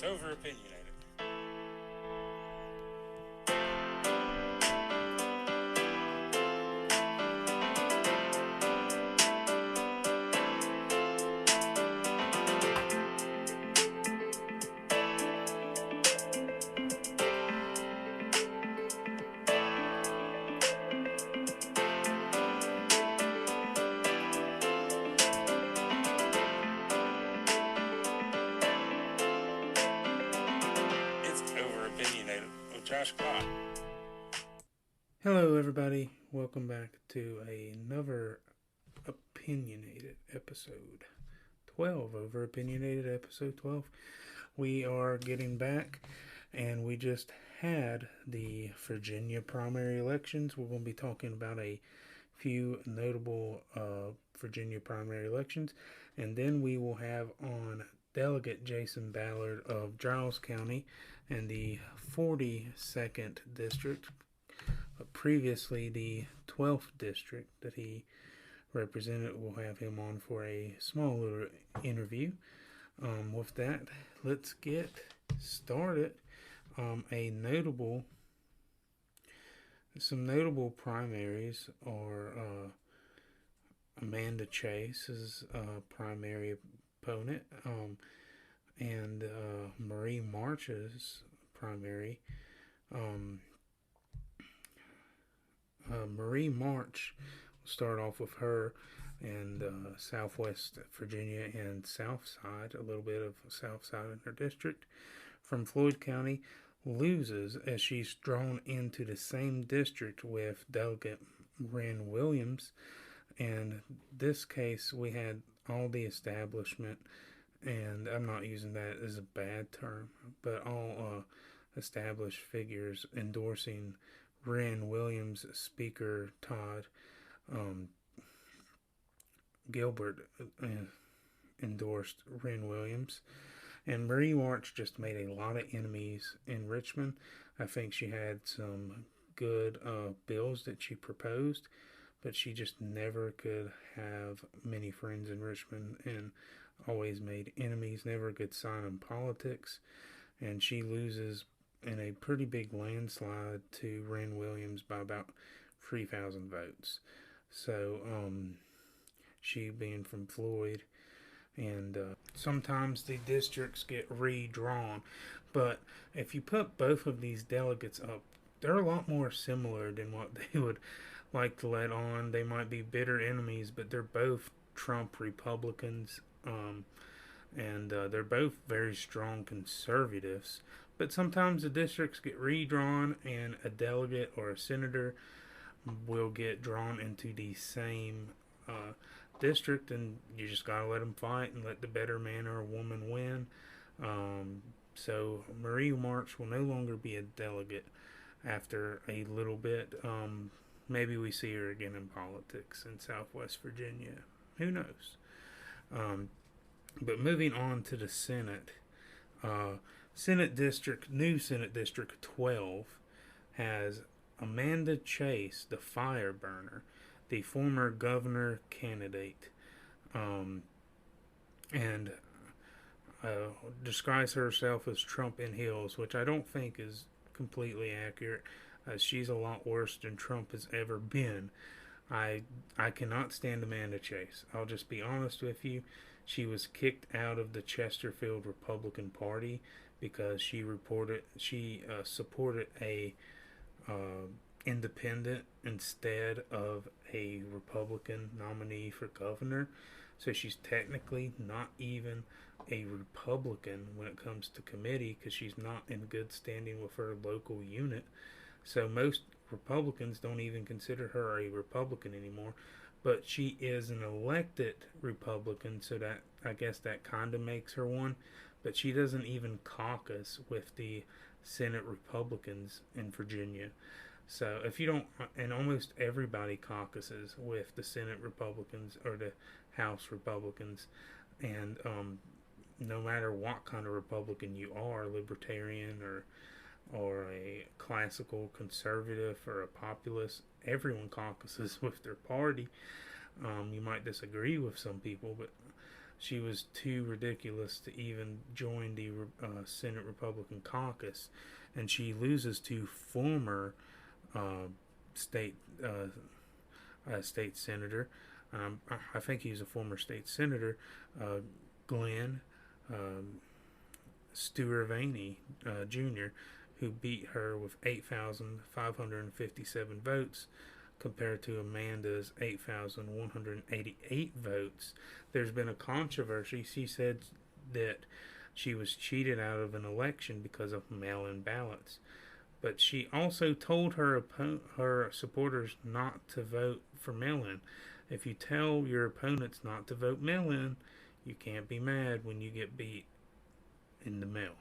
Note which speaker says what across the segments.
Speaker 1: Over Opinionated.
Speaker 2: Hello everybody, welcome back to another opinionated episode 12, Over Opinionated episode 12. We are getting back and we just had the Virginia primary elections. We're going to be talking about a few notable Virginia primary elections, and then we will have on Delegate Jason Ballard of Giles County and the 42nd District. Previously the 12th district that he represented. We'll have him on for a small little interview. With that, let's get started. Some notable primaries are Amanda Chase's primary opponent, and Marie March's primary. Marie March, we'll start off with her, and Southwest Virginia and Southside, a little bit of Southside in her district, from Floyd County, loses as she's drawn into the same district with Delegate Wren Williams. And this case, we had all the establishment, and I'm not using that as a bad term, but all established figures endorsing Wren Williams. Speaker Todd Gilbert endorsed Wren Williams. And Marie March just made a lot of enemies in Richmond. I think she had some good bills that she proposed, but she just never could have many friends in Richmond and always made enemies. Never a good sign in politics. And she loses in a pretty big landslide to Wren Williams by about 3,000 votes. So, she being from Floyd, and sometimes the districts get redrawn. But if you put both of these delegates up, they're a lot more similar than what they would like to let on. They might be bitter enemies, but they're both Trump Republicans, and they're both very strong conservatives. But sometimes the districts get redrawn, and a delegate or a senator will get drawn into the same district, and you just gotta let them fight and let the better man or woman win. So Marie March will no longer be a delegate after a little bit. Maybe we see her again in politics in Southwest Virginia. Who knows? But moving on to the Senate. New Senate District 12 has Amanda Chase, the fire burner, the former governor candidate, and describes herself as Trump in heels, which I don't think is completely accurate. She's a lot worse than Trump has ever been. I cannot stand Amanda Chase. I'll just be honest with you. She was kicked out of the Chesterfield Republican Party because she supported a independent instead of a Republican nominee for governor. So she's technically not even a Republican when it comes to committee, because she's not in good standing with her local unit. So most Republicans don't even consider her a Republican anymore. But she is an elected Republican, so that, I guess, that kind of makes her one. But she doesn't even caucus with the Senate Republicans in Virginia. So if you don't, and almost everybody caucuses with the Senate Republicans or the House Republicans, and no matter what kind of Republican you are, libertarian or a classical conservative or a populist, everyone caucuses with their party. You might disagree with some people, but She was too ridiculous to even join the Senate Republican caucus, and she loses to former uh, state state senator. I think he's a former state senator, uh, Glenn um, Steuervaney Jr., who beat her with 8,557 votes compared to Amanda's 8,188 votes. There's been a controversy. She said that she was cheated out of an election because of mail-in ballots. But she also told her supporters not to vote for mail-in. If you tell your opponents not to vote mail-in, you can't be mad when you get beat in the mail.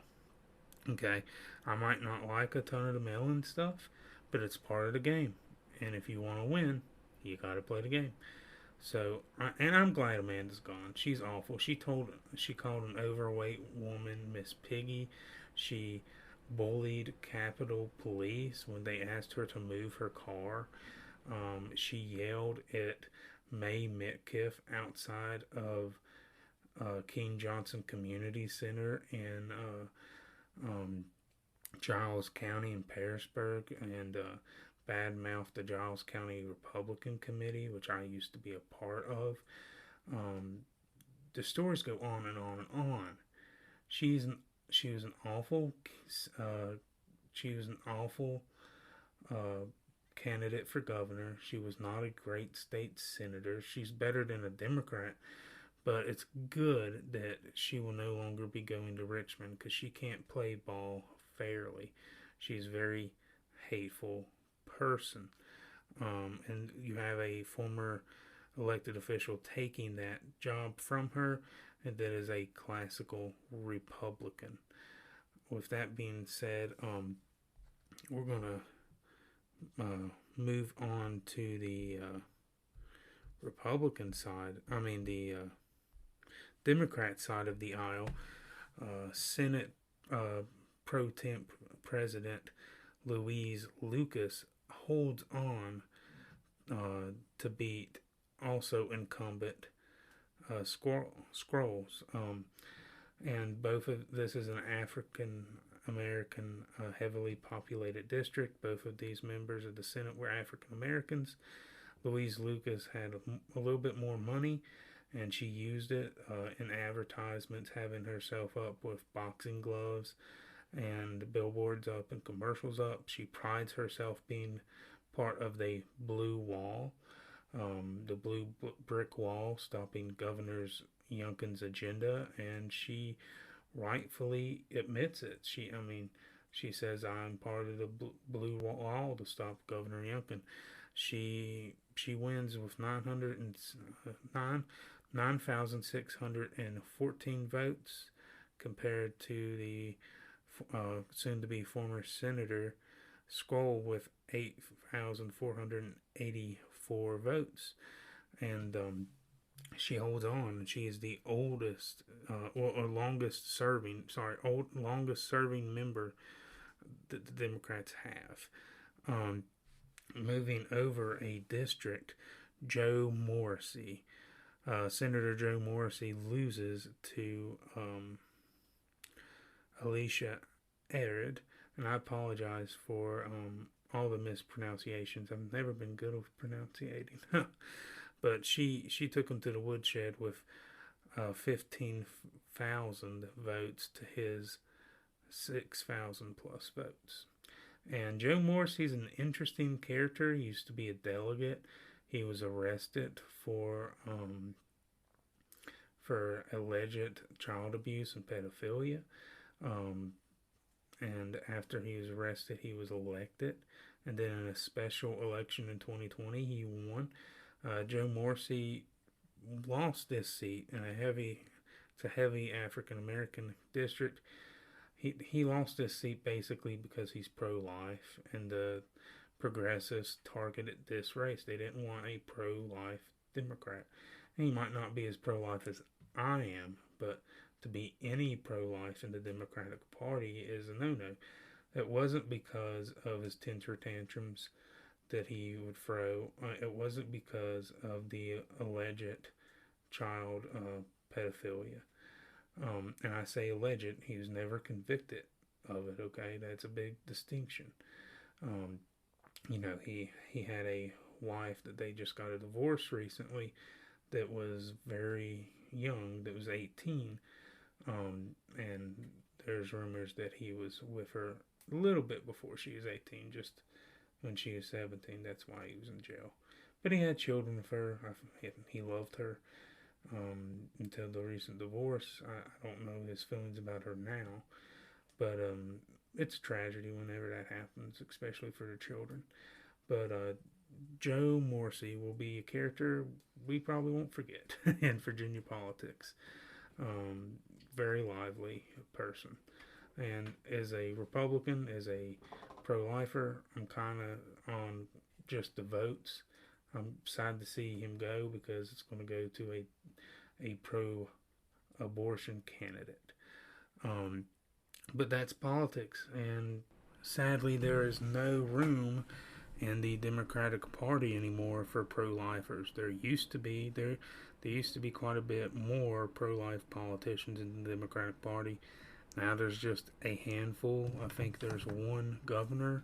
Speaker 2: Okay, I might not like a ton of the mail-in stuff, but it's part of the game. And if you want to win, you got to play the game. So, and I'm glad Amanda's gone. She's awful. She called an overweight woman Miss Piggy. She bullied Capitol Police when they asked her to move her car. She yelled at May Metcalf outside of King Johnson Community Center in Giles County in Pearisburg, and badmouthed the Giles County Republican Committee, which I used to be a part of. The stories go on and on and on. She was an awful uh, candidate for governor. She was not a great state senator. She's better than a Democrat, but it's good that she will no longer be going to Richmond because she can't play ball fairly. She's a very hateful person. And you have a former elected official taking that job from her, and that is a classical Republican. With that being said, we're going to move on to the Republican side. The Democrat side of the aisle. Senate pro temp President Louise Lucas holds on to beat also incumbent Scrolls. And both of this is an African American heavily populated district. Both of these members of the Senate were African Americans. Louise Lucas had a little bit more money, and she used it in advertisements, having herself up with boxing gloves and billboards up and commercials up. She prides herself being part of the blue wall, the blue brick wall stopping Governor Youngkin's agenda, and she rightfully admits it. She says, "I'm part of the blue wall to stop Governor Youngkin." She wins with 9,614 votes compared to the soon-to-be former Senator Skoll with 8,484 votes. And she holds on. She is the longest serving member that the Democrats have. Moving over a district, Joe Morrissey. Senator Joe Morrissey loses to Alicia Arid, and I apologize for all the mispronunciations. I've never been good with pronunciating. But she took him to the woodshed with 15,000 votes to his 6,000 plus votes. And Joe Morrissey's an interesting character. He used to be a delegate. He was arrested for alleged child abuse and pedophilia. And after he was arrested, he was elected. And then in a special election in 2020, he won. Joe Morrissey lost this seat in a heavy African American district. He lost this seat basically because he's pro-life, and the progressives targeted this race. They didn't want a pro-life Democrat. And he might not be as pro-life as I am, but to be any pro-life in the Democratic Party is a no-no. It wasn't because of his temper tantrums that he would throw. It wasn't because of the alleged child pedophilia. And I say alleged, he was never convicted of it, okay? That's a big distinction. Um, he had a wife that they just got a divorce recently that was very young, that was 18. And there's rumors that he was with her a little bit before she was 18, just when she was 17. That's why he was in jail. But he had children with her. He loved her until the recent divorce. I don't know his feelings about her now, but it's a tragedy whenever that happens, especially for the children. But Joe Morrissey will be a character we probably won't forget in Virginia politics. Very lively person. And as a Republican, as a pro-lifer, I'm kind of on just the votes. I'm sad to see him go because it's going to go to a pro-abortion candidate. But that's politics, and sadly, there is no room in the Democratic Party anymore for pro-lifers. There used to be quite a bit more pro-life politicians in the Democratic Party. Now there's just a handful. I think there's one governor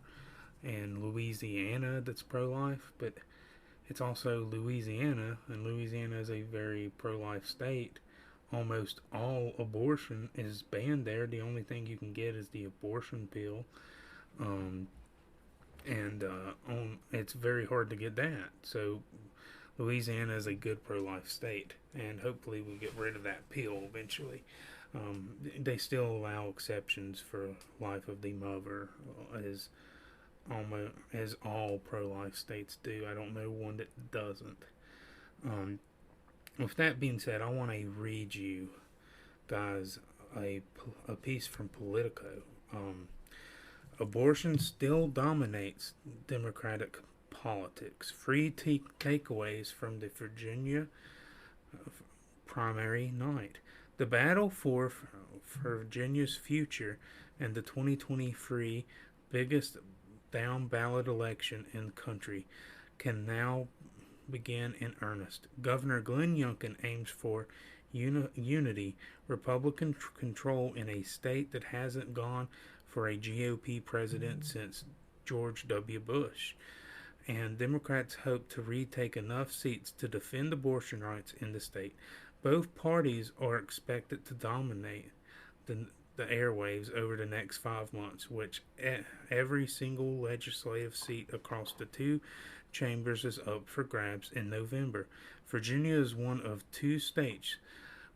Speaker 2: in Louisiana that's pro-life, but it's also Louisiana, and Louisiana is a very pro-life state. Almost all abortion is banned there. The only thing you can get is the abortion pill. It's very hard to get that. So Louisiana is a good pro-life state, and hopefully we get rid of that pill eventually. They still allow exceptions for life of the mother, as all pro-life states do. I don't know one that doesn't. With that being said, I want to read you guys a piece from Politico. Abortion still dominates Democratic politics. Free takeaways from the Virginia primary night. The battle for Virginia's future and the 2023 biggest down-ballot election in the country can now begin in earnest. Governor Glenn Youngkin aims for unity, Republican control in a state that hasn't gone for a GOP president since George W. Bush. And Democrats hope to retake enough seats to defend abortion rights in the state. Both parties are expected to dominate the airwaves over the next 5 months, which every single legislative seat across the two chambers is up for grabs in November. Virginia is one of two states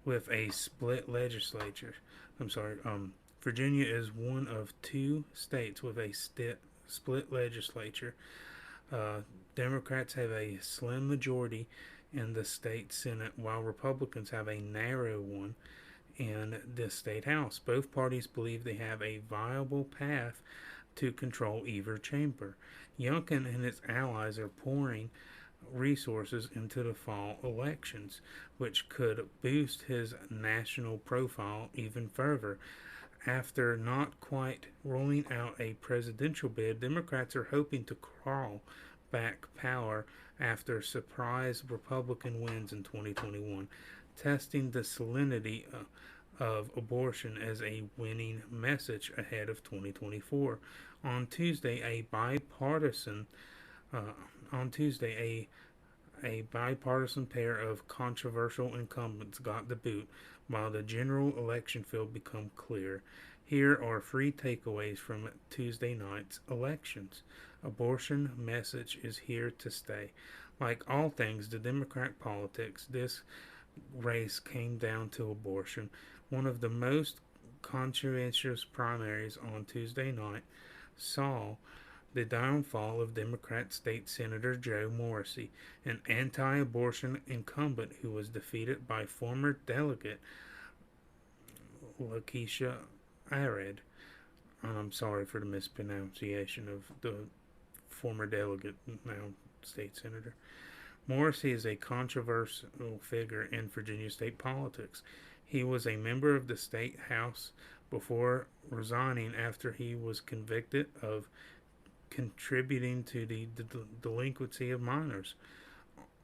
Speaker 2: with a split legislature. Virginia is one of two states with a split legislature. Democrats have a slim majority in the state Senate, while Republicans have a narrow one in the state House. Both parties believe they have a viable path to control either chamber. Youngkin and his allies are pouring resources into the fall elections, which could boost his national profile even further. After not quite rolling out a presidential bid, Democrats are hoping to crawl back power after surprise Republican wins in 2021, testing the salinity of abortion as a winning message ahead of 2024. On Tuesday, a bipartisan pair of controversial incumbents got the boot, while the general election field became clear. Here are 3 takeaways from Tuesday night's elections. Abortion message is here to stay. Like all things the Democratic politics, this race came down to abortion. One of the most conscientious primaries on Tuesday night saw the downfall of Democrat State Senator Joe Morrissey, an anti-abortion incumbent who was defeated by former delegate Lakeisha Arid. I'm sorry for the mispronunciation of the former delegate, now state senator. Morrissey is a controversial figure in Virginia state politics. He was a member of the state house before resigning after he was convicted of contributing to the delinquency of minors.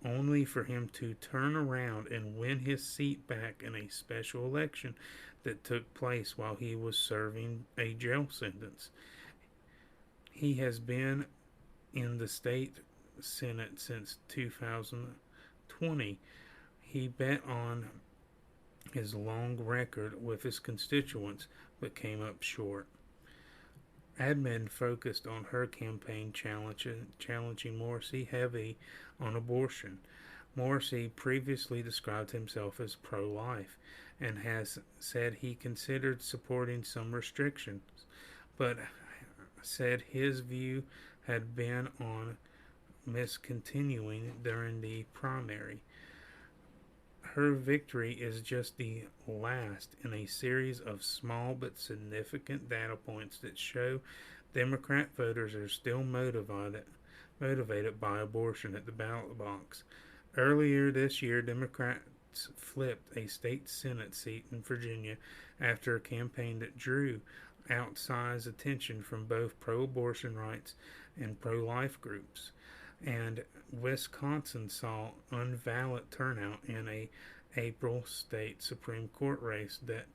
Speaker 2: only for him to turn around and win his seat back in a special election that took place while he was serving a jail sentence. He has been in the state Senate since 2020. He bet on his long record with his constituents but came up short. Admin focused on her campaign challenging Morrissey heavy on abortion. Morrissey previously described himself as pro-life and has said he considered supporting some restrictions, but said his view had been on miscontinuing during the primary. Her victory is just the last in a series of small but significant data points that show Democrat voters are still motivated by abortion at the ballot box. Earlier this year, Democrats flipped a state Senate seat in Virginia after a campaign that drew outsized attention from both pro-abortion rights and pro-life groups. And Wisconsin saw unvalid turnout in a April state Supreme Court race that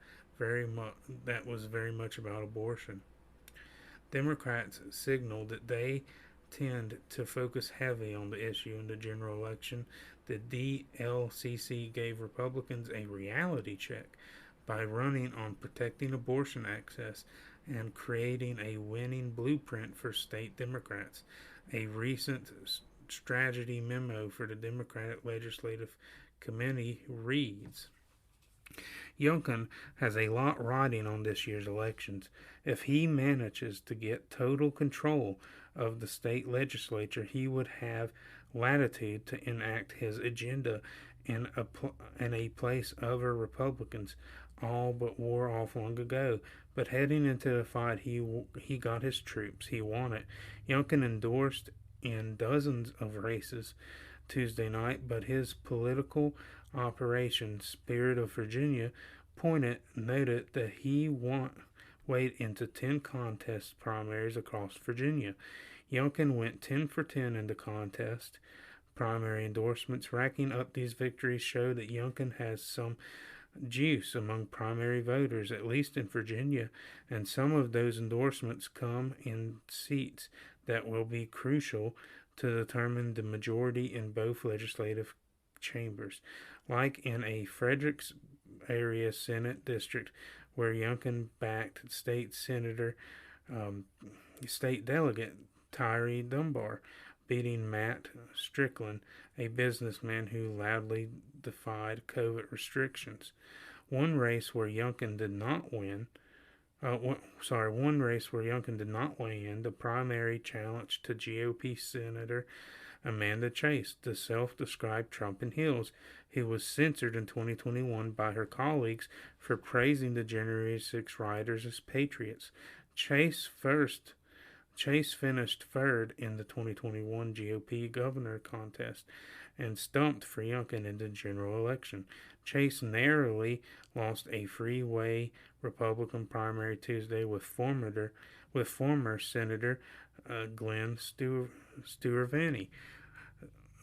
Speaker 2: was very much about abortion. Democrats signaled that they tend to focus heavy on the issue in the general election. The DLCC gave Republicans a reality check by running on protecting abortion access and creating a winning blueprint for state Democrats. A recent strategy memo for the Democratic Legislative Committee reads, Youngkin has a lot riding on this year's elections. If he manages to get total control of the state legislature, he would have latitude to enact his agenda in a place other Republicans all but wore off long ago. But heading into the fight, he got his troops he wanted. Youngkin endorsed in dozens of races Tuesday night, but his political operation, Spirit of Virginia, noted that he weighed into 10 contest primaries across Virginia. Youngkin went 10 for 10 in the contest primary endorsements. Racking up these victories show that Youngkin has some juice among primary voters, at least in Virginia, and some of those endorsements come in seats that will be crucial to determine the majority in both legislative chambers, like in a Fredericks area Senate district where Youngkin backed State Delegate Tyree Dunbar, beating Matt Strickland, a businessman who loudly defied COVID restrictions. One race where Youngkin did not weigh in, the primary challenge to GOP Senator Amanda Chase, the self-described Trump in heels, who was censored in 2021 by her colleagues for praising the January 6 rioters as patriots. Chase finished third in the 2021 GOP governor contest and stumped for Youngkin in the general election. Chase narrowly lost a freeway Republican primary Tuesday with former Senator Glenn Steuervany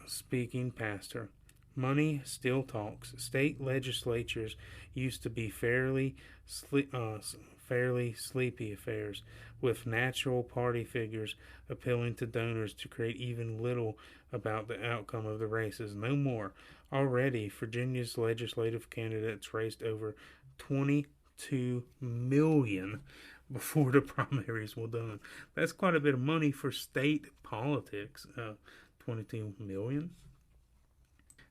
Speaker 2: speaking past her. Money still talks. State legislatures used to be fairly sleepy affairs, with natural party figures appealing to donors to create even little about the outcome of the races. No more. Already, Virginia's legislative candidates raised over $22 million before the primaries were done. That's quite a bit of money for state politics. $22 million.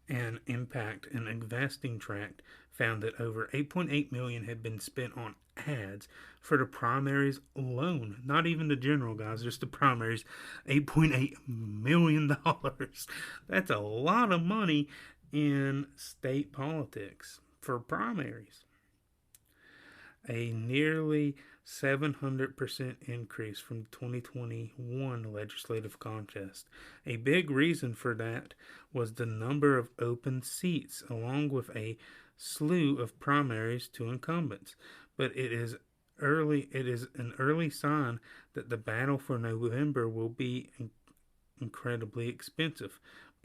Speaker 2: An Impact, an investing tract, found that over $8.8 million had been spent on ads for the primaries alone. Not even the general, guys, just the primaries. $8.8 million. That's a lot of money in state politics for primaries. A nearly 700% increase from the 2021 legislative contest. A big reason for that was the number of open seats, along with a slew of primaries to incumbents. But it is an early sign that the battle for November will be incredibly expensive.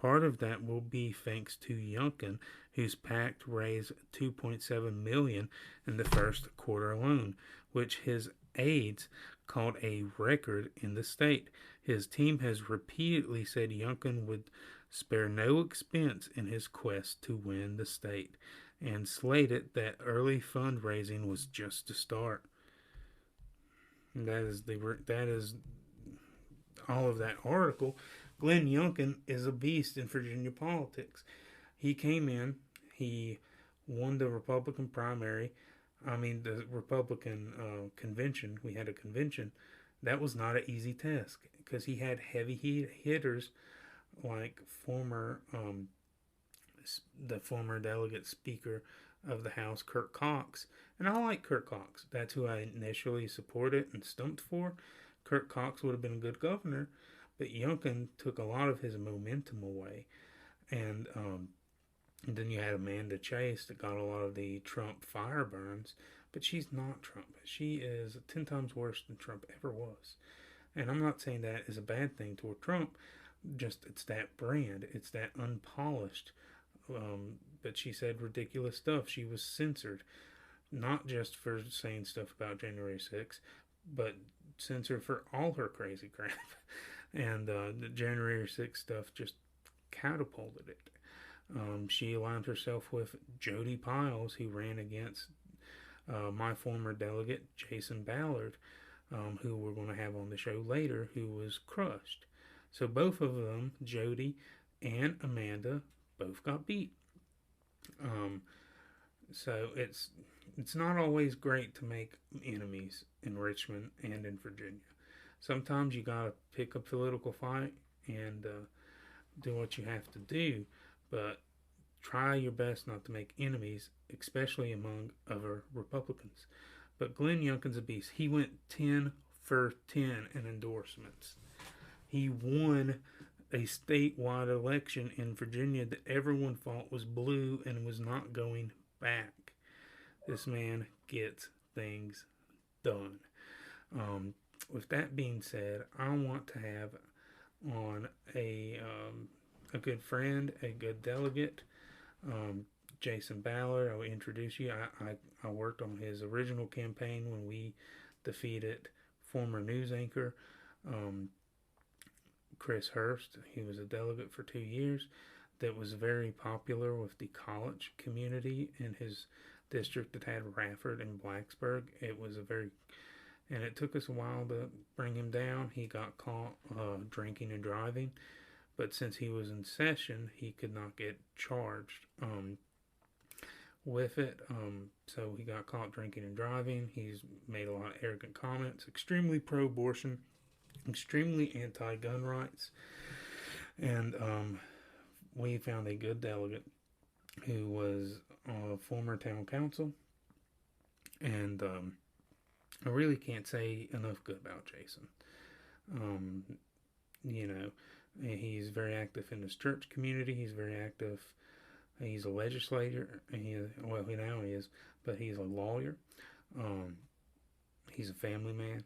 Speaker 2: part of that will be thanks to Youngkin, whose PAC raised $2.7 million in the first quarter alone, which his aides called a record in the state. His team has repeatedly said Youngkin would spare no expense in his quest to win the state, and slated that early fundraising was just to start. That is all of that article. Glenn Youngkin is a beast in Virginia politics. He came in, he won the Republican primary. The Republican convention. We had a convention. That was not an easy task because he had heavy hitters like the former delegate speaker of the House, Kurt Cox. And I like Kurt Cox. That's who I initially supported and stumped for. Kurt Cox would have been a good governor, but Youngkin took a lot of his momentum away. And then you had Amanda Chase that got a lot of the Trump fire burns, but she's not Trump. She is 10 times worse than Trump ever was. And I'm not saying that is a bad thing toward Trump, just it's that brand, it's that unpolished. But she said ridiculous stuff. She was censored, not just for saying stuff about January 6th, but censored for all her crazy crap. And the January 6th stuff just catapulted it. She aligned herself with Jody Piles, who ran against my former delegate, Jason Ballard, who we're going to have on the show later, who was crushed. So both of them, Jody and Amanda, both got beat. So it's not always great to make enemies in Richmond and in Virginia. Sometimes you gotta pick a political fight and do what you have to do, but try your best not to make enemies, especially among other Republicans. But Glenn Youngkin's a beast. He went 10 for 10 in endorsements. He won a statewide election in Virginia that everyone thought was blue and was not going back. This man gets things done. With that being said, I want to have on a good friend, a good delegate, Jason Ballard. I'll introduce you. I worked on his original campaign when we defeated former news anchor Chris Hurst. He was a delegate for 2 years that was very popular with the college community in his district that had Rafford and Blacksburg. And it took us a while to bring him down. He got caught drinking and driving, but since he was in session, he could not get charged with it. So he got caught drinking and driving. He's made a lot of arrogant comments, extremely pro-abortion, extremely anti-gun rights, and we found a good delegate who was a former town council, and I really can't say enough good about Jason. He's very active in his church community. He's very active. He's a legislator. Now he is, but he's a lawyer. He's a family man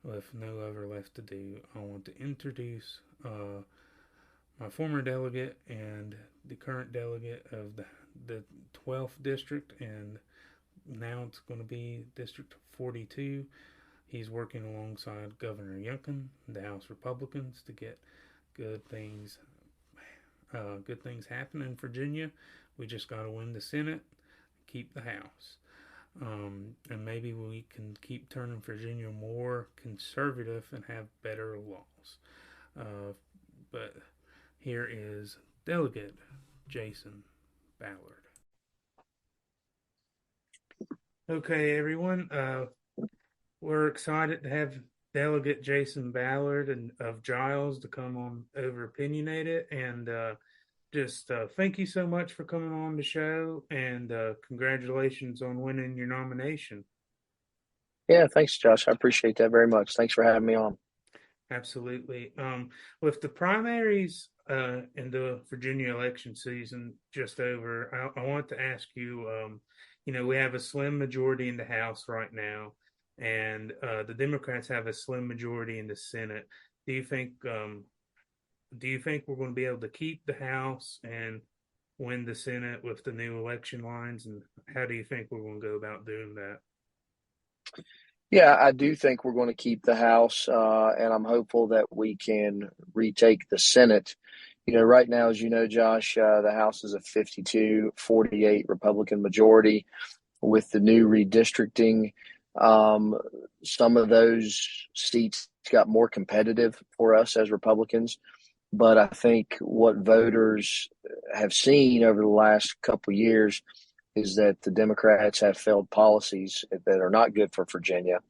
Speaker 2: with no other left to do. I want to introduce my former delegate and the current delegate of the 12th district, and now it's going to be District 42. He's working alongside Governor Youngkin, the House Republicans, to get good things happen in Virginia. We just got to win the Senate, keep the House. And maybe we can keep turning Virginia more conservative and have better laws. But here is Delegate Jason Ballard. Okay, everyone. We're excited to have Delegate Jason Ballard of Giles to come on Over Opinionated, and just thank you so much for coming on the show, and congratulations on winning your nomination.
Speaker 1: Yeah, thanks, Josh. I appreciate that very much. Thanks for having me on.
Speaker 2: Absolutely. With the primaries in the Virginia election season just over, I want to ask you, we have a slim majority in the House right now, and the Democrats have a slim majority in the Senate. Do you think do you think we're going to be able to keep the House and win the Senate with the new election lines? And how do you think we're going to go about doing that?
Speaker 1: Yeah, I do think we're going to keep the House, and I'm hopeful that we can retake the Senate. Right now, as you know, Josh, the House is a 52-48 Republican majority. With the new redistricting, um, some of those seats got more competitive for us as Republicans. But I think what voters have seen over the last couple of years is that the Democrats have failed policies that are not good for Virginia,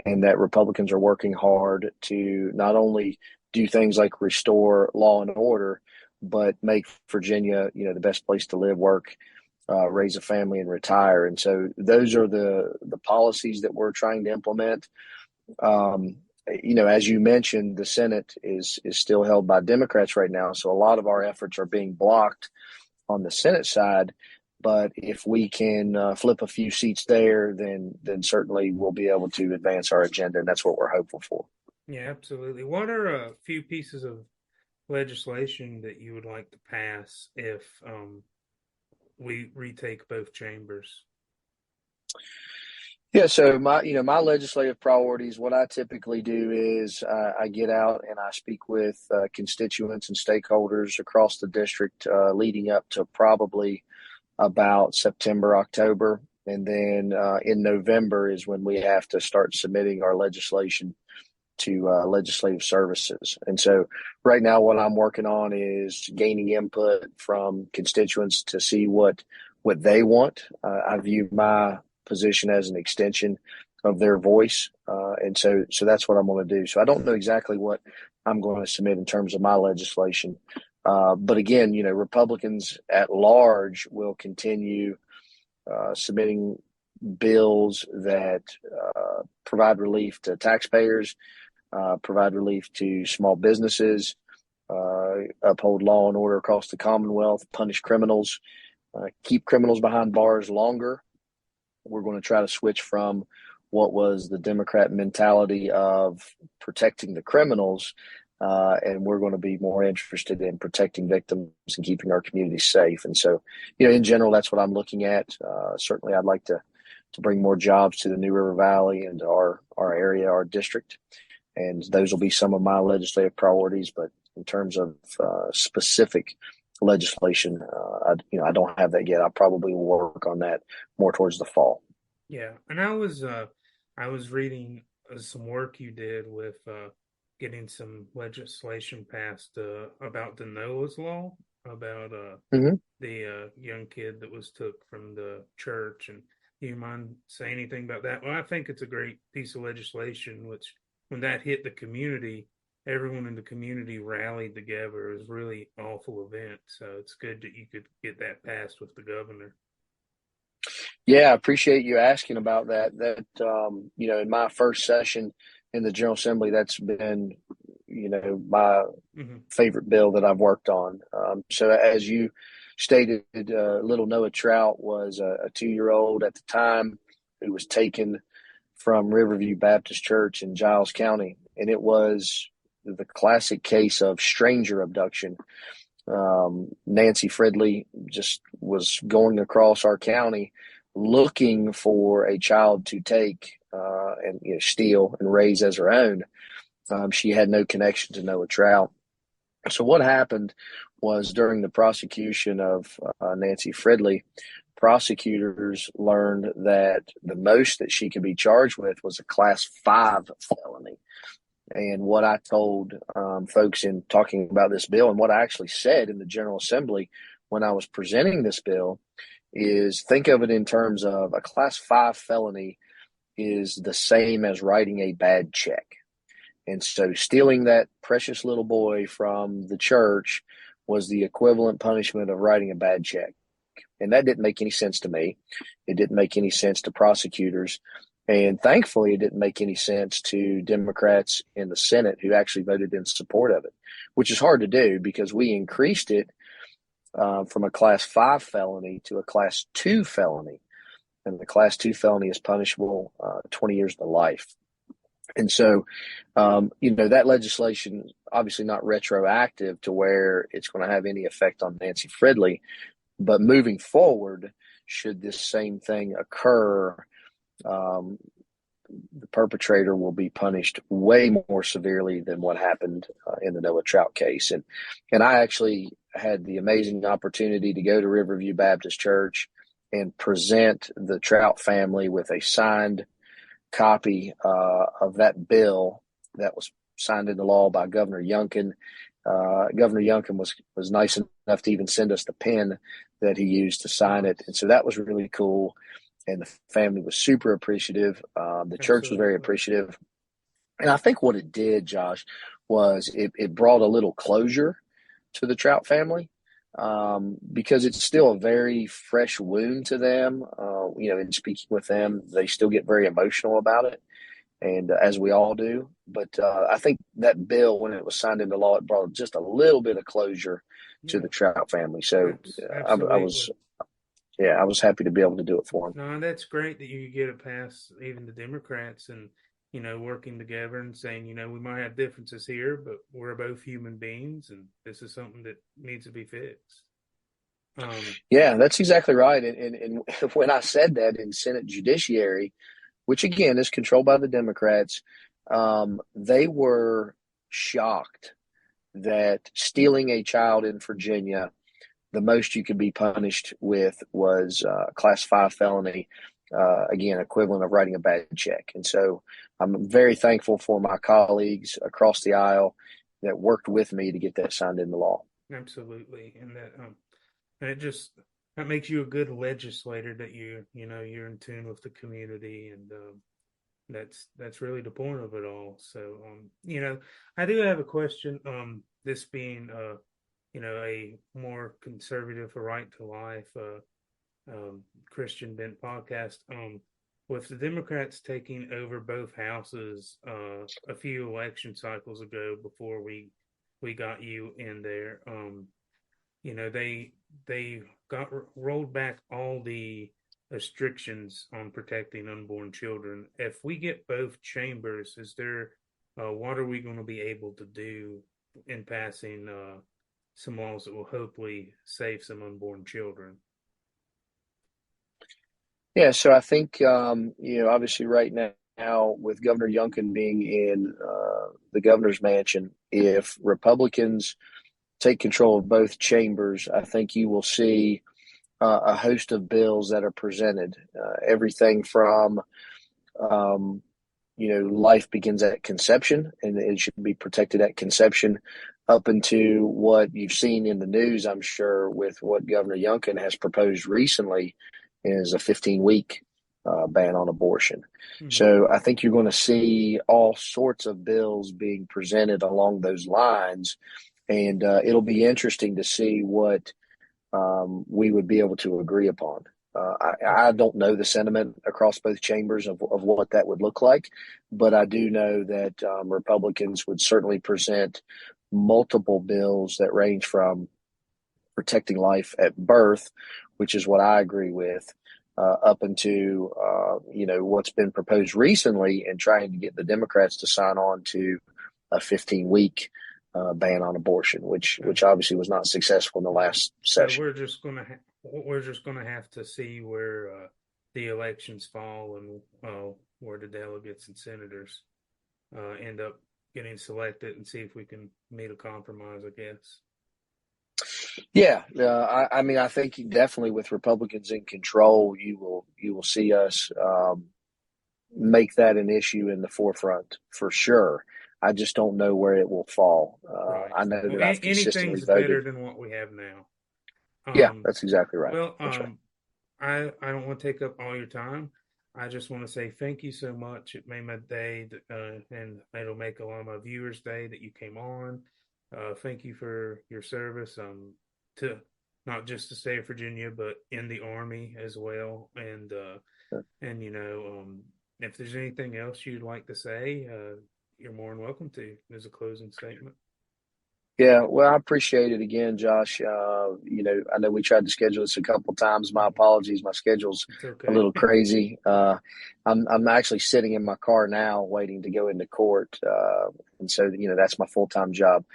Speaker 1: and that Republicans are working hard to not only do things like restore law and order, but make Virginia, the best place to live, work, raise a family, and retire. And so those are the policies that we're trying to implement. Um, as you mentioned, the Senate is still held by Democrats right now, so a lot of our efforts are being blocked on the Senate side. But if we can flip a few seats there, then certainly we'll be able to advance our agenda, and that's what we're hopeful for.
Speaker 2: Yeah, absolutely. What are a few pieces of legislation that you would like to pass if we retake both chambers?
Speaker 1: Yeah, so my legislative priorities, what I typically do is I get out and I speak with constituents and stakeholders across the district leading up to probably about September, October. And then in November is when we have to start submitting our legislation to legislative services. And so right now, what I'm working on is gaining input from constituents to see what they want. I view my position as an extension of their voice. And so that's what I'm going to do. So I don't know exactly what I'm going to submit in terms of my legislation. But again, Republicans at large will continue submitting bills that provide relief to taxpayers, provide relief to small businesses, uphold law and order across the Commonwealth, punish criminals, keep criminals behind bars longer. We're going to try to switch from what was the Democrat mentality of protecting the criminals, and we're going to be more interested in protecting victims and keeping our communities safe. And so, in general, that's what I'm looking at. Certainly, I'd like to bring more jobs to the New River Valley and our area, our district, and those will be some of my legislative priorities. But in terms of specific legislation, I don't have that yet. I probably will work on that more towards the fall.
Speaker 2: Yeah, and I was reading some work you did with getting some legislation passed about the Noah's Law, about
Speaker 1: Mm-hmm.
Speaker 2: the young kid that was took from the church. And do you mind saying anything about that? Well, I think it's a great piece of legislation, which when that hit the community, everyone in the community rallied together. It was a really awful event. So it's good that you could get that passed with the governor.
Speaker 1: Yeah, I appreciate you asking about that. In my first session in the General Assembly, that's been, my
Speaker 2: Mm-hmm.
Speaker 1: favorite bill that I've worked on. So as you stated, little Noah Trout was a 2-year-old at the time who was taken from Riverview Baptist Church in Giles County. And it was the classic case of stranger abduction. Nancy Fridley just was going across our county looking for a child to take and steal and raise as her own. She had no connection to Noah Trout. So what happened was during the prosecution of Nancy Fridley, prosecutors learned that the most that she could be charged with was a Class 5 felony. And what I told folks in talking about this bill, and what I actually said in the General Assembly when I was presenting this bill, is think of it in terms of a Class 5 felony is the same as writing a bad check. And so stealing that precious little boy from the church was the equivalent punishment of writing a bad check. And that didn't make any sense to me. It didn't make any sense to prosecutors. And thankfully, it didn't make any sense to Democrats in the Senate who actually voted in support of it, which is hard to do because we increased it from a Class 5 felony to a Class 2 felony. And the Class 2 felony is punishable 20 years to life. And so, that legislation obviously not retroactive to where it's going to have any effect on Nancy Fridley, but moving forward, should this same thing occur, um, the perpetrator will be punished way more severely than what happened in the Noah Trout case. And I actually had the amazing opportunity to go to Riverview Baptist Church and present the Trout family with a signed copy of that bill that was signed into law by Governor Youngkin. Governor Youngkin was nice enough to even send us the pen that he used to sign it. And so that was really cool. And the family was super appreciative. The church was very appreciative. And I think what it did, Josh, was it brought a little closure to the Trout family, because it's still a very fresh wound to them. In speaking with them, they still get very emotional about it, and as we all do. But I think that bill, when it was signed into law, it brought just a little bit of closure to the Trout family. So I was happy to be able to do it for them.
Speaker 2: No, that's great that you get it past even the Democrats and, working together and saying, we might have differences here, but we're both human beings and this is something that needs to be fixed.
Speaker 1: Yeah, that's exactly right. And when I said that in Senate Judiciary, which again is controlled by the Democrats, they were shocked that stealing a child in Virginia, the most you could be punished with was a Class 5 felony, again, equivalent of writing a bad check. And so I'm very thankful for my colleagues across the aisle that worked with me to get that signed into law.
Speaker 2: Absolutely. And that makes you a good legislator, that you're in tune with the community, and that's really the point of it all. So, I do have a question. This being, a more conservative, a right to life, Christian bent podcast. With the Democrats taking over both houses a few election cycles ago, before we got you in there, they got rolled back all the restrictions on protecting unborn children. If we get both chambers, what are we going to be able to do in passing some laws that will hopefully save some unborn children?
Speaker 1: Yeah, so I think, obviously right now with Governor Youngkin being in the governor's mansion, if Republicans take control of both chambers, I think you will see a host of bills that are presented. Everything from, life begins at conception and it should be protected at conception, up into what you've seen in the news, I'm sure, with what Governor Youngkin has proposed recently is a 15-week ban on abortion. Mm-hmm. So I think you're going to see all sorts of bills being presented along those lines. And it'll be interesting to see what we would be able to agree upon. I don't know the sentiment across both chambers of what that would look like, but I do know that Republicans would certainly present multiple bills that range from protecting life at birth, which is what I agree with, up into what's been proposed recently, and trying to get the Democrats to sign on to a 15-week ban on abortion, which obviously was not successful in the last session.
Speaker 2: So we're just gonna have to see where the elections fall and where the delegates and senators end up getting selected, and see if we can meet a compromise, I guess.
Speaker 1: Yeah, I think definitely with Republicans in control, you will see us make that an issue in the forefront for sure. I just don't know where it will fall. Right. I know that I've consistently
Speaker 2: voted.
Speaker 1: Anything's
Speaker 2: better than what we have now.
Speaker 1: Yeah, that's exactly right.
Speaker 2: Well,
Speaker 1: that's right.
Speaker 2: I don't want to take up all your time. I just want to say thank you so much. It made my day, and it'll make a lot of my viewers' day that you came on. Thank you for your service, to not just the state of Virginia, but in the Army as well. And sure. And if there's anything else you'd like to say, you're more than welcome to as a closing statement.
Speaker 1: Yeah, well, I appreciate it again, Josh. I know we tried to schedule this a couple times. My apologies. My schedule's
Speaker 2: It's
Speaker 1: a
Speaker 2: okay.
Speaker 1: little crazy. I'm actually sitting in my car now, waiting to go into court, and so that's my full time job.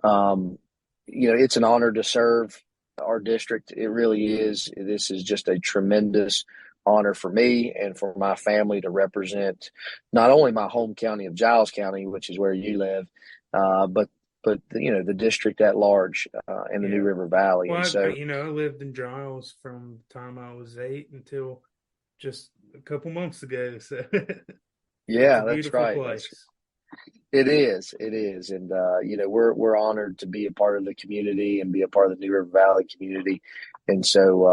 Speaker 1: Um, it's an honor to serve our district. It really is. This is just a tremendous honor for me and for my family to represent not only my home county of Giles County, which is where you live, but the district at large in the New
Speaker 2: Yeah.
Speaker 1: River Valley. And
Speaker 2: Well,
Speaker 1: so,
Speaker 2: I lived in Giles from the time I was 8 until just a couple months ago. So it's a
Speaker 1: yeah, that's
Speaker 2: beautiful
Speaker 1: right.
Speaker 2: place.
Speaker 1: It is. It is. And we're honored to be a part of the community and be a part of the New River Valley community. And so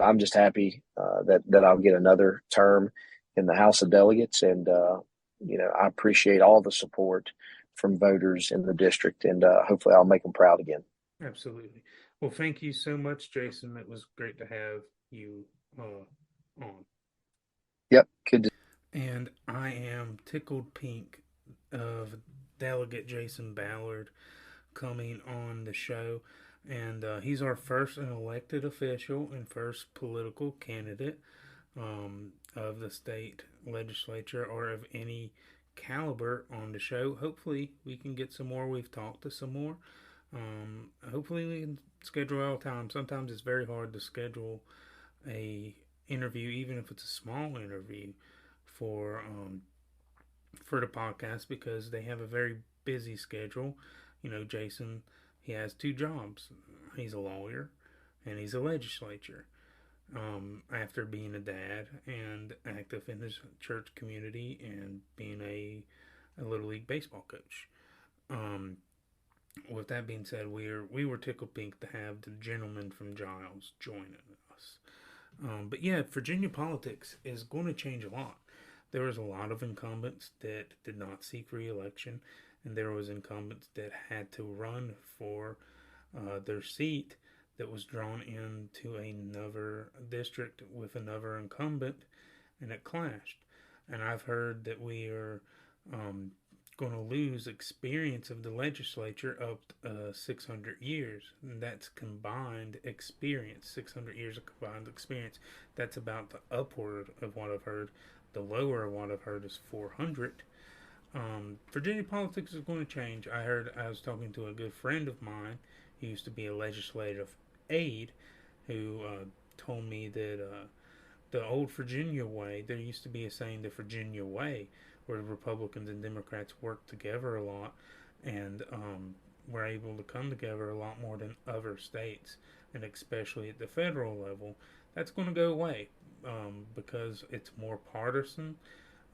Speaker 1: I'm just happy that I'll get another term in the House of Delegates. And I appreciate all the support from voters in the district, and hopefully I'll make them proud again.
Speaker 2: Absolutely. Well, thank you so much, Jason. It was great to have you on.
Speaker 1: Yep. Good to
Speaker 2: And I am tickled pink of Delegate Jason Ballard coming on the show. And he's our first elected official and first political candidate of the state legislature or of any caliber on the show. Hopefully, we can get some more. We've talked to some more. Hopefully, we can schedule out time. Sometimes it's very hard to schedule a interview, even if it's a small interview for um, for the podcast because they have a very busy schedule. Jason, he has two jobs. He's a lawyer and he's a legislature. After being a dad and active in his church community and being a little league baseball coach. Um, with that being said, we were tickled pink to have the gentleman from Giles joining us. But yeah, Virginia politics is going to change a lot. There was a lot of incumbents that did not seek re-election, and there was incumbents that had to run for their seat that was drawn into another district with another incumbent, and it clashed. And I've heard that we are um, going to lose experience of the legislature up to 600 years. And that's combined experience, 600 years of combined experience. That's about the upward of what I've heard. The lower of what I've heard is 400. Virginia politics is going to change. I was talking to a good friend of mine who used to be a legislative aide who told me that the old Virginia way, there used to be a saying, the Virginia way, where Republicans and Democrats worked together a lot and were able to come together a lot more than other states, and especially at the federal level. That's going to go away because it's more partisan.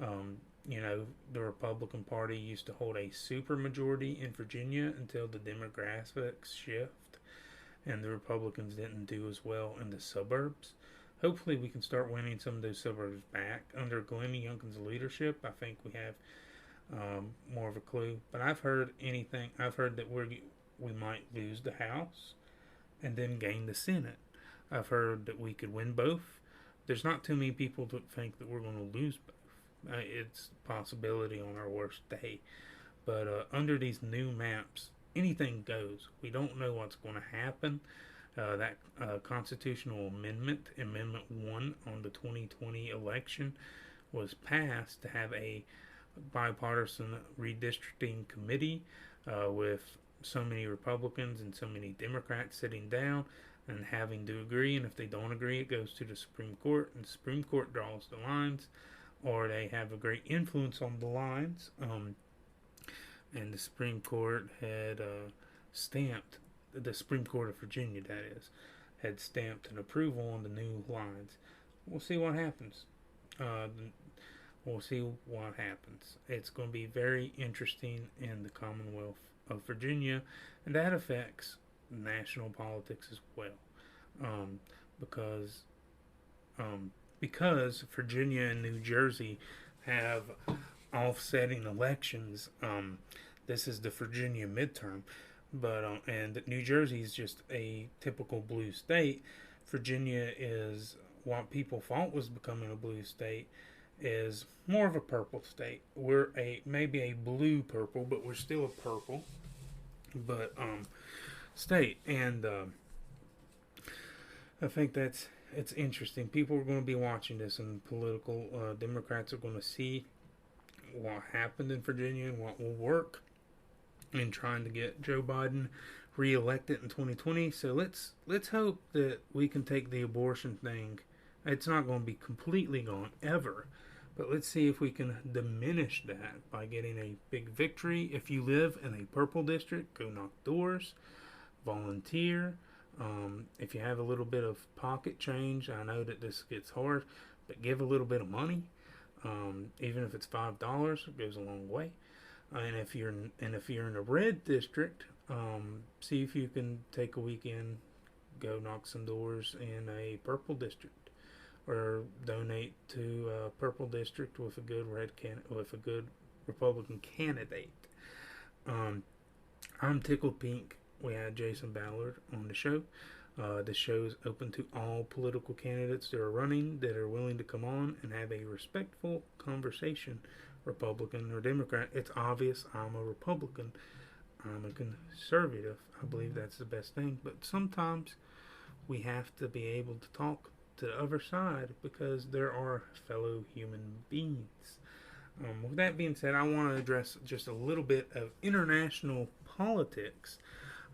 Speaker 2: Um, the Republican Party used to hold a supermajority in Virginia until the demographics shift, and the Republicans didn't do as well in the suburbs. Hopefully, we can start winning some of those suburbs back under Glennie Youngkin's leadership. I think we have more of a clue. But I've heard anything. I've heard that we might lose the House and then gain the Senate. I've heard that we could win both. There's not too many people that think that we're going to lose both. It's a possibility on our worst day. But under these new maps, anything goes. We don't know what's going to happen. That constitutional amendment, Amendment 1 on the 2020 election, was passed to have a bipartisan redistricting committee with so many Republicans and so many Democrats sitting down and having to agree. And if they don't agree, it goes to the Supreme Court, and the Supreme Court draws the lines, or they have a great influence on the lines. And the Supreme Court had stamped, the Supreme Court of Virginia, that is, had stamped an approval on the new lines. We'll see what happens. Uh, we'll see what happens. It's going to be very interesting in the Commonwealth of Virginia, and that affects national politics as well, um, because because Virginia and New Jersey have offsetting elections. This is the Virginia midterm, but and New Jersey is just a typical blue state. Virginia is what people thought was becoming a blue state is more of a purple state. We're a maybe a blue purple, but we're still a purple. but state. And I think it's interesting. People are going to be watching this, and political Democrats are going to see what happened in Virginia and what will work in trying to get Joe Biden reelected in 2020. So let's hope that we can take the abortion thing. It's not going to be completely gone ever, but let's see if we can diminish that by getting a big victory. If you live in a purple district, go knock doors, volunteer. If you have a little bit of pocket change, I know that this gets hard, but give a little bit of money. Even if it's $5, it goes a long way. And if you're in a red district, see if you can take a weekend, go knock some doors in a purple district, or donate to a purple district with a good with a good Republican candidate. Um, I'm tickled pink. We had Jason Ballard on the show. The show is open to all political candidates that are running, that are willing to come on and have a respectful conversation, Republican or Democrat. It's obvious I'm a Republican. I'm a conservative. I believe that's the best thing. But sometimes we have to be able to talk to the other side because there are fellow human beings. With that being said, I want to address just a little bit of international politics.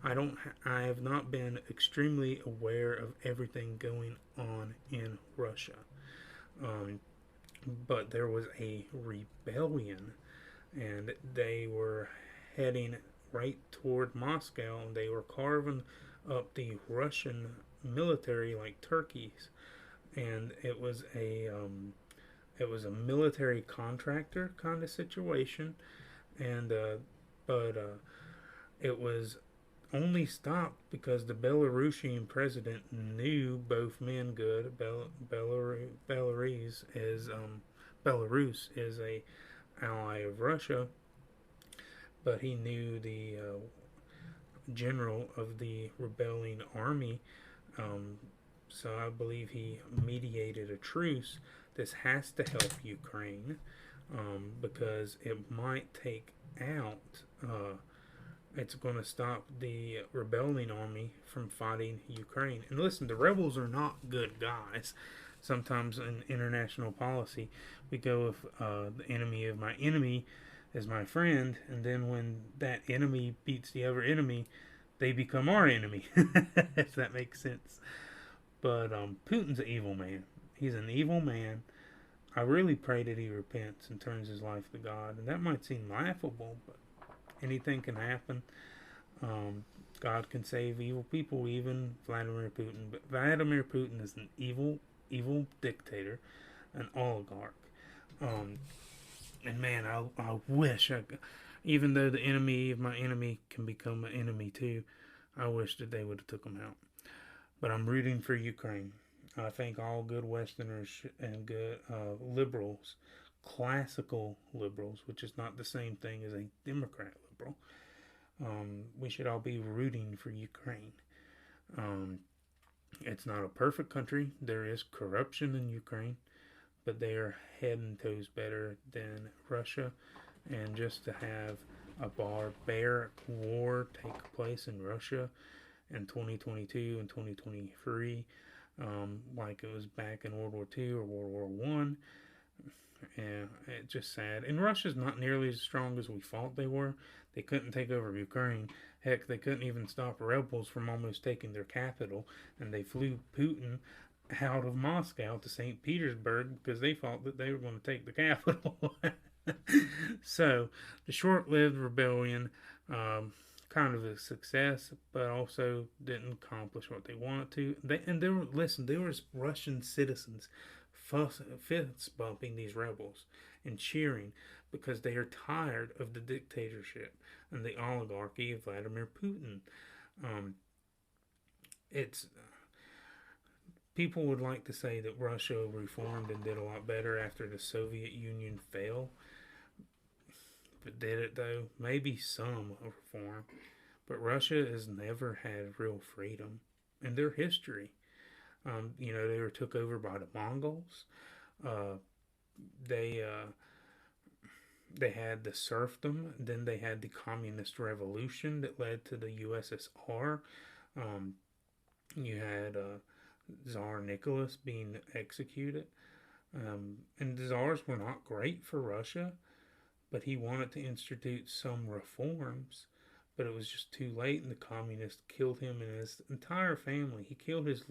Speaker 2: I have not been extremely aware of everything going on in Russia. Um, but there was a rebellion, and they were heading right toward Moscow, and they were carving up the Russian military like turkeys. And it was a military contractor kind of situation, and but it was only stopped because the Belarusian president knew both men good. Belarus is a ally of Russia, but he knew the general of the rebelling army. Um, so I believe he mediated a truce. This has to help Ukraine, because it might take out. It's going to stop the rebelling army from fighting Ukraine. And listen, the rebels are not good guys. Sometimes in international policy, we go with the enemy of my enemy is my friend, and then when that enemy beats the other enemy, they become our enemy, if that makes sense. But Putin's an evil man. He's an evil man. I really pray that he repents and turns his life to God. And that might seem laughable, but anything can happen. God can save evil people, even Vladimir Putin. But Vladimir Putin is an evil, evil dictator, an oligarch. Um, and man, I wish even though the enemy of my enemy can become an enemy too, I wish that they would have took him out. But I'm rooting for Ukraine. I think all good Westerners and good liberals, classical liberals, which is not the same thing as a Democrat liberal, we should all be rooting for Ukraine. Um, it's not a perfect country. There is corruption in Ukraine, but they are head and toes better than Russia. And just to have a barbaric war take place in Russia in 2022 and 2023, like it was back in World War II or World War One. And it's just sad. And Russia's not nearly as strong as we thought they were. They couldn't take over Ukraine. Heck, they couldn't even stop rebels from almost taking their capital. And they flew Putin out of Moscow to St. Petersburg because they thought that they were going to take the capital. So, the short lived rebellion, kind of a success, but also didn't accomplish what they wanted to. There was Russian citizens fist bumping these rebels and cheering because they are tired of the dictatorship and the oligarchy of Vladimir Putin. Um, it's People would like to say that Russia reformed and did a lot better after the Soviet Union fell, but did it though? Maybe some reform, but Russia has never had real freedom in their history. They were took over by the Mongols. Uh, they They had the serfdom, then they had the communist revolution that led to the USSR. Um, you had Tsar Nicholas being executed. And the czars were not great for Russia, but he wanted to institute some reforms, but it was just too late, and the communists killed him and his entire family. He killed his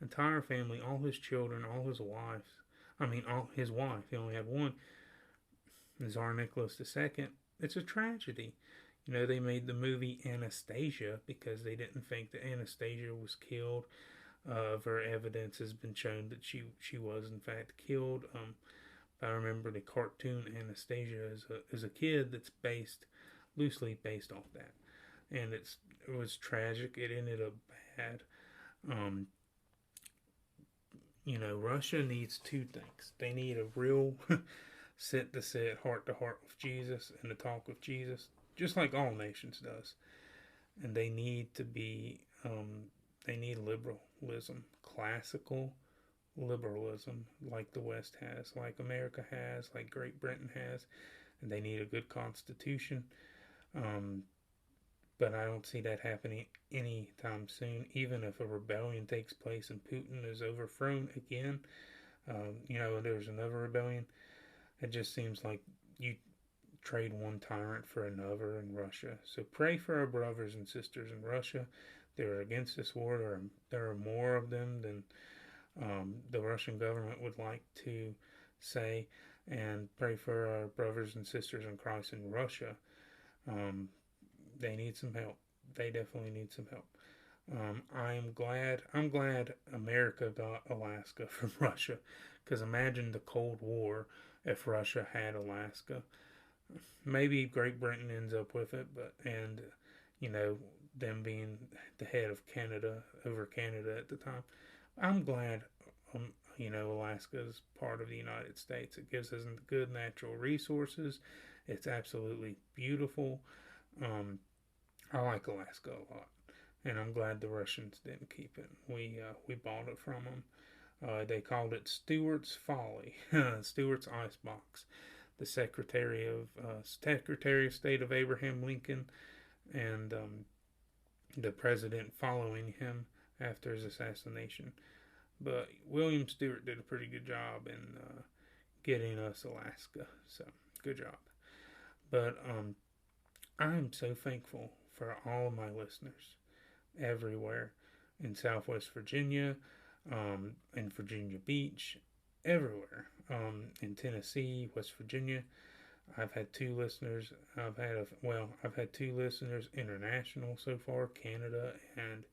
Speaker 2: entire family, all his children, all his wives. I mean, all his wife. He only had one. Tsar Nicholas II. It's a tragedy. You know, they made the movie Anastasia because they didn't think that Anastasia was killed. Her evidence has been shown that she was in fact killed. I remember the cartoon Anastasia as a kid that's loosely based off that, and it was tragic. It ended up bad. Um, Russia needs two things. They need a real sit to sit, heart to heart with Jesus, and to talk with Jesus, just like all nations does. And they need to be, they need liberalism, classical liberalism, like the West has, like America has, like Great Britain has. And they need a good constitution. But I don't see that happening anytime soon, even if a rebellion takes place and Putin is overthrown again. There's another rebellion. It just seems like you trade one tyrant for another in Russia. So pray for our brothers and sisters in Russia. They're against this war. There are more of them than the Russian government would like to say. And pray for our brothers and sisters in Christ in Russia. They need some help. They definitely need some help. I'm glad America got Alaska from Russia, because imagine the Cold War if Russia had Alaska. Maybe Great Britain ends up with it, them being the head of Canada over Canada at the time. I'm glad, Alaska is part of the United States. It gives us good natural resources. It's absolutely beautiful. I like Alaska a lot, and I'm glad the Russians didn't keep it. We bought it from them. They called it Stewart's Folly, Stewart's Icebox. The Secretary of State of Abraham Lincoln, and the president following him after his assassination. But William Stewart did a pretty good job in getting us Alaska. So good job. But I am so thankful for all of my listeners everywhere in Southwest Virginia, in Virginia Beach, everywhere, in Tennessee, West Virginia. I've had two listeners. I've had two listeners international so far, Canada and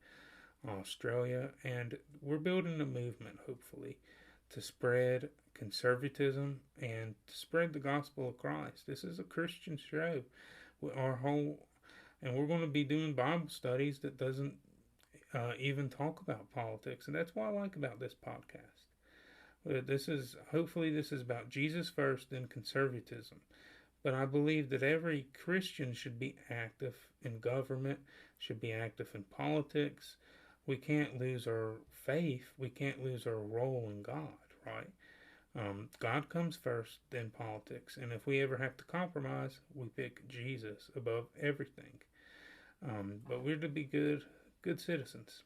Speaker 2: Australia, and we're building a movement, hopefully, to spread conservatism and to spread the gospel of Christ. This is a Christian show. And we're going to be doing Bible studies that doesn't even talk about politics, and that's what I like about this podcast. Hopefully this is about Jesus first, then conservatism. But I believe that every Christian should be active in government, should be active in politics. We can't lose our faith. We can't lose our role in God, right? God comes first, then politics. And if we ever have to compromise, we pick Jesus above everything. But we're to be good citizens.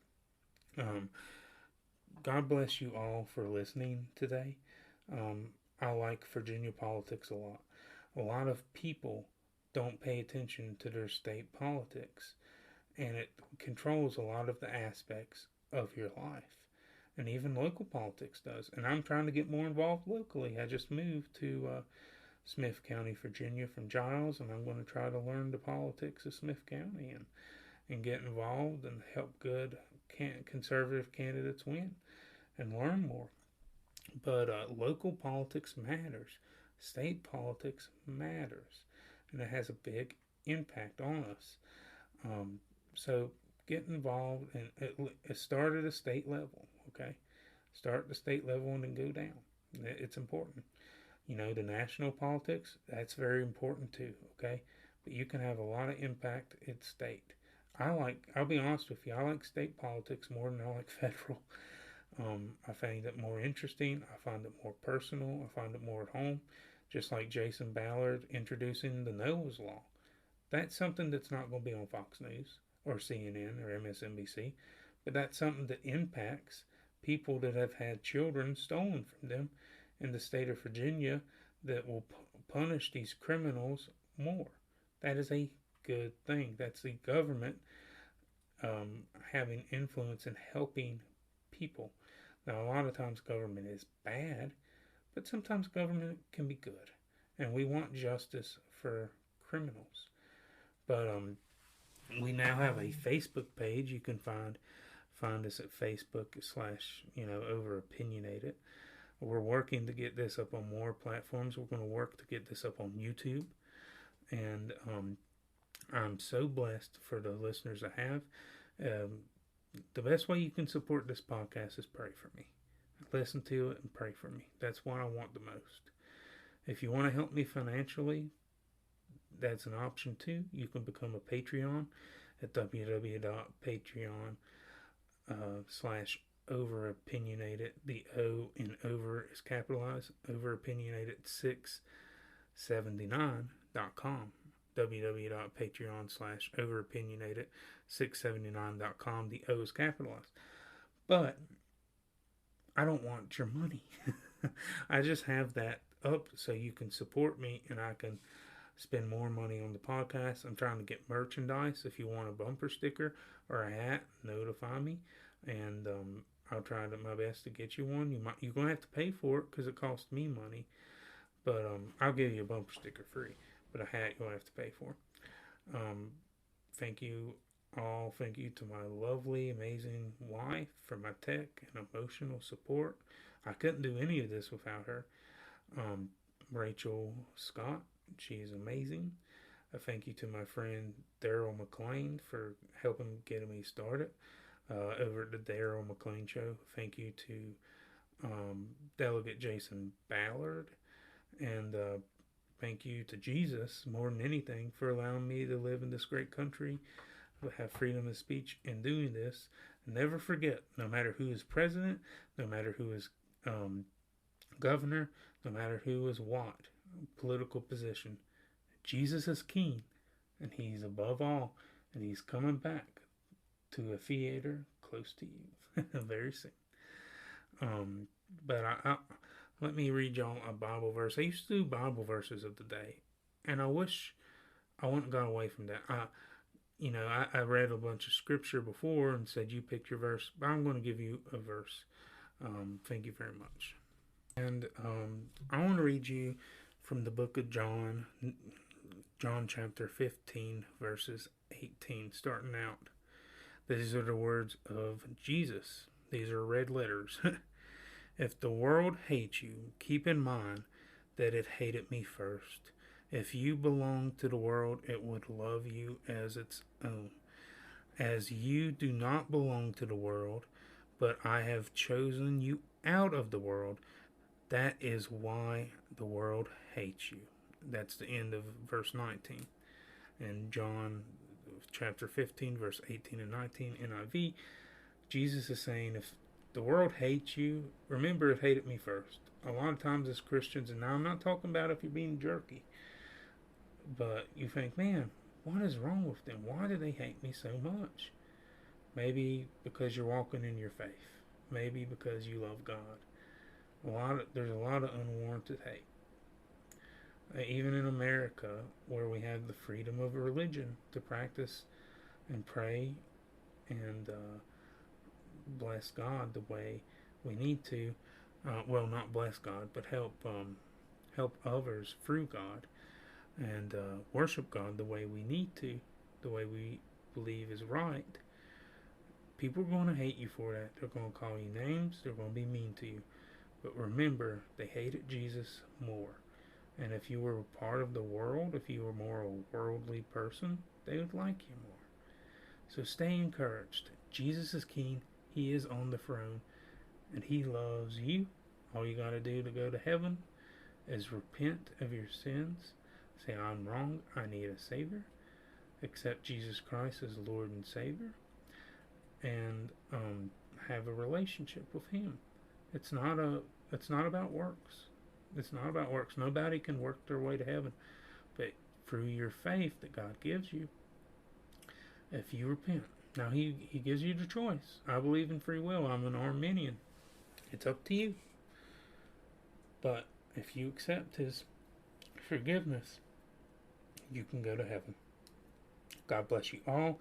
Speaker 2: God bless you all for listening today. I like Virginia politics a lot. A lot of people don't pay attention to their state politics, and it controls a lot of the aspects of your life. And even local politics does. And I'm trying to get more involved locally. I just moved to Smith County, Virginia from Giles, and I'm going to try to learn the politics of Smith County and get involved and help good conservative candidates win and learn more. But local politics matters. State politics matters. And it has a big impact on us. So get involved, and it start at a state level, okay? Start at the state level and then go down. It's important. The national politics, that's very important too, okay? But you can have a lot of impact at state. I'll be honest with you, I like state politics more than I like federal. I find it more interesting. I find it more personal. I find it more at home. Just like Jason Ballard introducing the Noah's Law. That's something that's not going to be on Fox News or CNN or MSNBC, but that's something that impacts people that have had children stolen from them in the state of Virginia that will punish these criminals more. That is a good thing. That's the government having influence and helping people. Now, a lot of times government is bad, but sometimes government can be good. And we want justice for criminals. But we now have a Facebook page. You can find us at Facebook/ Over Opinionated. We're working to get this up on more platforms. We're going to work to get this up on YouTube. And I'm so blessed for the listeners I have. The best way you can support this podcast is pray for me. Listen to it and pray for me. That's what I want the most. If you want to help me financially, that's an option too. You can become a Patreon at www.patreon.com/overopinionated. The O in over is capitalized. Overopinionated679.com. www.patreon/overopinionated679.com. The O is capitalized. But I don't want your money. I just have that up so you can support me and I can spend more money on the podcast. I'm trying to get merchandise. If you want a bumper sticker or a hat, notify me, and I'll try my best to get you one. You're gonna have to pay for it because it costs me money, but I'll give you a bumper sticker free. But a hat you'll have to pay for. Thank you all. Thank you to my lovely, amazing wife for my tech and emotional support. I couldn't do any of this without her. Rachel Scott, she's amazing. A thank you to my friend Daryl McLean for helping get me started over at the Daryl McLean Show. Thank you to Delegate Jason Ballard, and thank you to Jesus more than anything for allowing me to live in this great country, have freedom of speech in doing this. Never forget, no matter who is president, no matter who is governor, no matter who is what political position, Jesus is king, and he's above all, and he's coming back to a theater close to you very soon. But let me read y'all a Bible verse. I used to do Bible verses of the day, and I wish I wouldn't gone away from that. I read a bunch of scripture before and said you pick your verse, but I'm going to give you a verse. Thank you very much. And I want to read you from the book of John chapter 15, verses 18, starting out. These are the words of Jesus. These are red letters. If the world hates you, keep in mind that it hated me first. If you belong to the world, it would love you as its own. As you do not belong to the world, but I have chosen you out of the world, that is why the world hates you. That's the end of verse 19. And John chapter 15, verse 18 and 19, NIV, Jesus is saying, if the world hates you, remember it hated me first. A lot of times as Christians, and now I'm not talking about if you're being jerky, but you think, man, what is wrong with them? Why do they hate me so much? Maybe because you're walking in your faith. Maybe because you love God. There's a lot of unwarranted hate. Even in America, where we have the freedom of religion to practice and pray and bless God the way we need to. Not bless God, but help others through God, and worship God the way we need to, the way we believe is right. People are going to hate you for that. They're going to call you names. They're going to be mean to you. But remember, they hated Jesus more. And if you were a part of the world, if you were more a worldly person, they would like you more. So stay encouraged. Jesus is king. He is on the throne. And he loves you. All you got to do to go to heaven is repent of your sins. Say, I'm wrong. I need a Savior. Accept Jesus Christ as Lord and Savior. And have a relationship with him. It's not about works. It's not about works. Nobody can work their way to heaven. But through your faith that God gives you, if you repent. Now, He gives you the choice. I believe in free will. I'm an Arminian. It's up to you. But if you accept His forgiveness, you can go to heaven. God bless you all.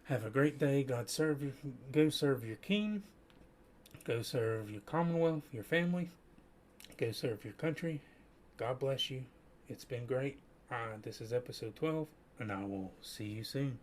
Speaker 2: Have a great day. Go serve your King. Go serve your Commonwealth, your family. Go serve your country. God bless you. It's been great. This is episode 12, and I will see you soon.